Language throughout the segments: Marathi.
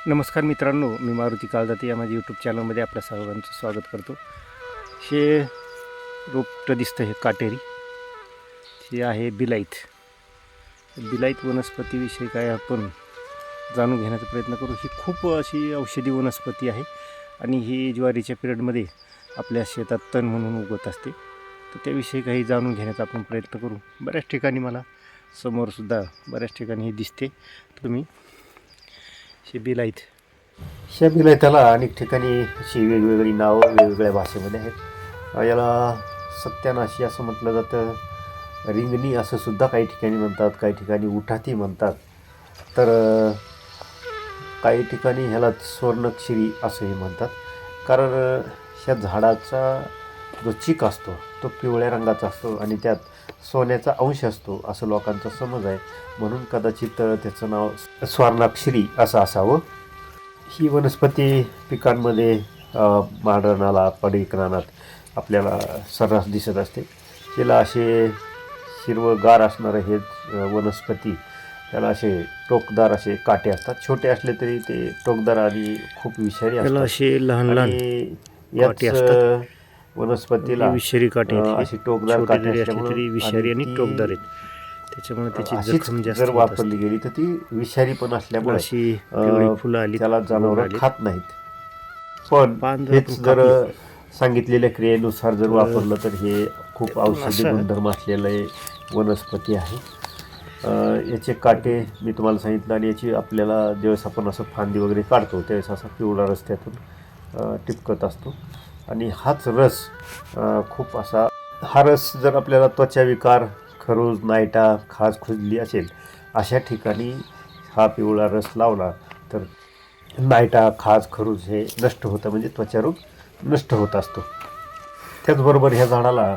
नमस्कार मित्रांनो, मी मारुती काळजाते या माझ्या यूट्यूब चॅनलमध्ये आपल्या सर्वांचं स्वागत करतो. हे रोपटं दिसतं हे काटेरी, हे आहे बिलाईत. बिलाईत वनस्पतीविषयी काय आपण जाणून घेण्याचा प्रयत्न करू. ही खूप अशी औषधी वनस्पती आहे आणि ही ज्वारीच्या पिरियडमध्ये आपल्या शेतात तण म्हणून उगवत असते. तर त्याविषयी काही जाणून घेण्याचा आपण प्रयत्न करू. बऱ्याच ठिकाणी मला समोरसुद्धा बऱ्याच ठिकाणी हे दिसते. तुम्ही हे बिलाईत, ह्या बिलाईताला अनेक ठिकाणी अशी वेगवेगळी नावं वेगवेगळ्या भाषेमध्ये आहेत. याला सत्यानाशी असं म्हटलं जातं, रिंगणी असं सुद्धा काही ठिकाणी म्हणतात, काही ठिकाणी उठाती म्हणतात, तर काही ठिकाणी ह्याला स्वर्णक्षिरी असंही म्हणतात. कारण ह्या झाडाचा जो चीक असतो तो पिवळ्या रंगाचा असतो आणि त्यात सोन्याचा अंश असतो असं लोकांचा समज आहे. म्हणून कदाचित त्याचं नाव स्वर्णाक्षरी असं असावं. ही वनस्पती पिकांमध्ये माळरानाला, पडीक आपल्याला सर्रास दिसत असते. तिला असे हिरवंगार असणारं हे वनस्पती, त्याला असे टोकदार असे काटे असतात. छोटे असले तरी ते टोकदार आणि खूप विषारी असतात. असे लहान लहान याच वनस्पतीला विषारी काटे अशी टोकदार काटे असल्यामुळे विषारी आणि टोकदार आहेत. त्याच्यामुळे त्याची जखम जास्त जर वापरली गेली तर ती विषारी पण असल्यामुळे अशी पिवळी फुलं आली, त्याला जनावरं खात नाहीत. पण हेच जर सांगितलेल्या क्रियेनुसार जर वापरलं तर हे खूप औषधी गुणधर्म असलेले वनस्पती आहे. याचे काटे मी तुम्हाला सांगितलं, आणि याची आपल्याला ज्यावेळेस आपण असं फांदी वगैरे काढतो त्यावेळेस असा पिवळा रस्त्यातून टिपकत असतो. आणि हाच रस खूप असा, हा रस जर आपल्याला त्वचाविकार, खरूज, नायटा, खाज खुजली असेल अशा ठिकाणी हा पिवळा रस लावला तर नायटा, खाज, खरूज हे नष्ट होतं, म्हणजे त्वचारोग नष्ट होत असतो. त्याचबरोबर ह्या झाडाला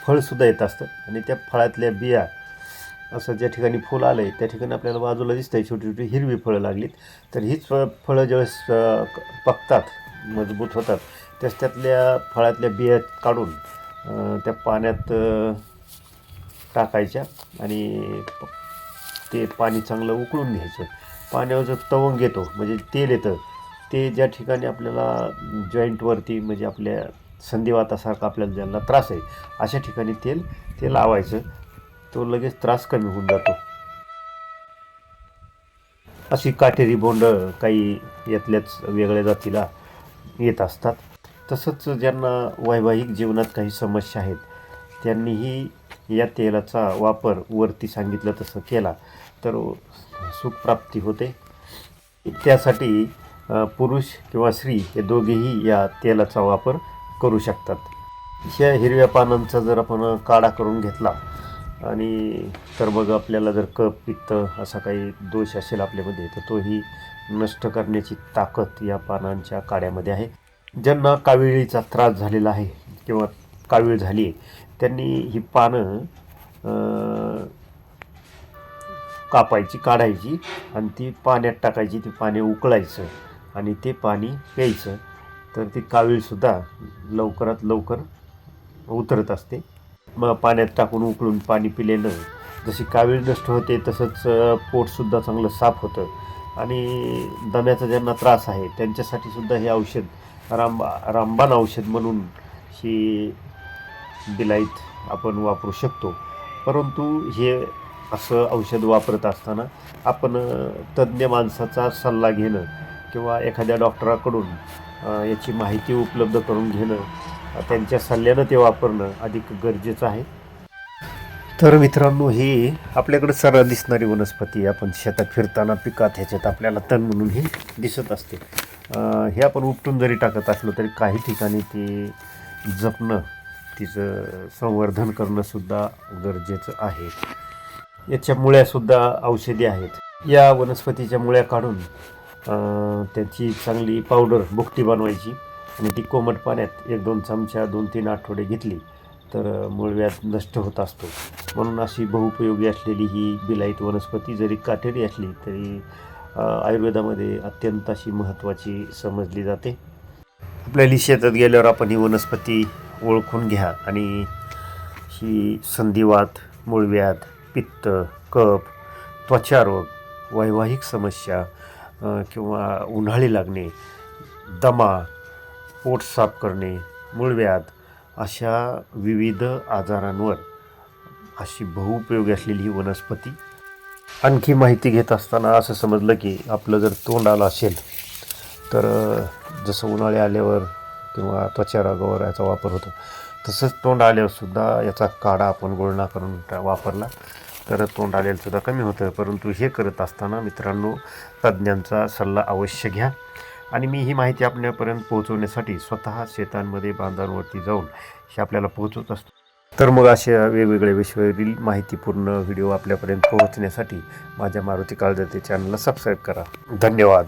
फळसुद्धा येत असतं आणि त्या फळातल्या बिया, असं ज्या ठिकाणी फुल आलं आहे त्या ठिकाणी आपल्याला बाजूला दिसतं छोटी छोटी हिरवी फळं लागलीत. तर हीच फळं ज्यावेळेस पकतात, मजबूत होतात, त्यातल्या फळातल्या बिया काढून त्या पाण्यात टाकायच्या आणि ते पाणी चांगलं उकळून घ्यायचं. पाण्यावर जो तवंग येतो म्हणजे तेल येतं, ते ज्या ठिकाणी आपल्याला जॉईंटवरती, म्हणजे आपल्या संधिवातासारखा आपल्याला ज्यांना त्रास आहे अशा ठिकाणी ते लावायचं. तो लगेच त्रास कमी होऊन जातो. अशी काटेरी बोंड काही यातल्याच वेगळ्या जातीला येत असतात. तसंच ज्यांना वैवाहिक जीवनात काही समस्या आहेत त्यांनीही या तेलाचा वापर वरती सांगितलं तसं केला तर सुखप्राप्ती होते. त्यासाठी पुरुष किंवा स्त्री हे दोघेही या तेलाचा वापर करू शकतात. ह्या हिरव्या पानांचा जर आपण काढा करून घेतला आणि तर मग आपल्याला जर कफ, पित्त असा काही दोष असेल आपल्यामध्ये तर तोही नष्ट करण्याची ताकद या पानांच्या काड्यामध्ये आहे. ज्यांना काविळीचा त्रास झालेला आहे किंवा कावीळ झाली आहे त्यांनी ही पानं कापायची, काढायची आणि ती पाण्यात टाकायची, ती पाणी उकळायचं आणि ते पाणी प्यायचं. तर ती कावीळसुद्धा लवकरात लवकर उतरत असते. मग पाण्यात टाकून उकळून पाणी पिल्यानं जशी कावीळ नष्ट होते तसंच पोटसुद्धा चांगलं साफ होतं. आणि दम्याचा ज्यांना त्रास आहे त्यांच्यासाठी सुद्धा हे औषध रामबाण औषध म्हणून ही बिलाईत आपण वापरू शकतो. परंतु हे असं औषध वापरत असताना आपण तज्ज्ञ माणसाचा सल्ला घेणं किंवा एखाद्या डॉक्टराकडून याची माहिती उपलब्ध करून घेणं, त्यांच्या सल्ल्यानं ते वापरणं अधिक गरजेचं आहे. तर मित्रांनो, ही आपल्याकडे सरळ दिसणारी वनस्पती आपण शेतात फिरताना पिकात ह्याच्यात आपल्याला तण म्हणून ही दिसत असते. हे आपण उपटून जरी टाकत असलो तरी काही ठिकाणी ते जपणं, तिचं संवर्धन करणंसुद्धा गरजेचं आहे. याच्या मुळ्यासुद्धा औषधी आहेत. या वनस्पतीच्या मुळ्या काढून त्याची चांगली पावडर, भुकटी बनवायची आणि ती कोमट पाण्यात 1-2 चमचा 2-3 आठवडे घेतली तर मूळव्याध नष्ट होत असतो. म्हणून अशी बहुपयोगी असलेली ही बिलाईत वनस्पती जरी काटेरी असली तरी आयुर्वेदामध्ये अत्यंत अशी महत्त्वाची समजली जाते. आपल्याला शेतात गेल्यावर आपण ही वनस्पती ओळखून घ्या आणि ही संधिवात, मूळव्याध, पित्त, कफ, त्वचारोग, वैवाहिक समस्या किंवा उन्हाळी लागणे, दमा, पोट साफ करणे, मूळव्याध अशा विविध आजारांवर अशी बहुउपयोगी असलेली ही वनस्पती. आणखी माहिती घेत असताना असं समजलं की आपलं जर तोंड आलं असेल तर जसं उन्हाळे आल्यावर किंवा त्वचा रोगावर याचा वापर होतो, तसंच तोंड आल्यावरसुद्धा याचा काढा आपण गुळणा करून वापरला तर तोंड आलेलंसुद्धा कमी होतं. परंतु हे करत असताना मित्रांनो, तज्ज्ञांचा सल्ला अवश्य घ्या. आणि मी ही माहिती आपल्यापर्यंत पोहोचवण्यासाठी स्वतः शेतांमध्ये बांधांवरती जाऊन हे आपल्याला पोहोचवत असतो. तर मग अशा वेगवेगळ्या विषयावरील माहितीपूर्ण व्हिडिओ आपल्यापर्यंत पोहोचण्यासाठी माझ्या मारुती काळजाते चॅनलला सबस्क्राईब करा. धन्यवाद.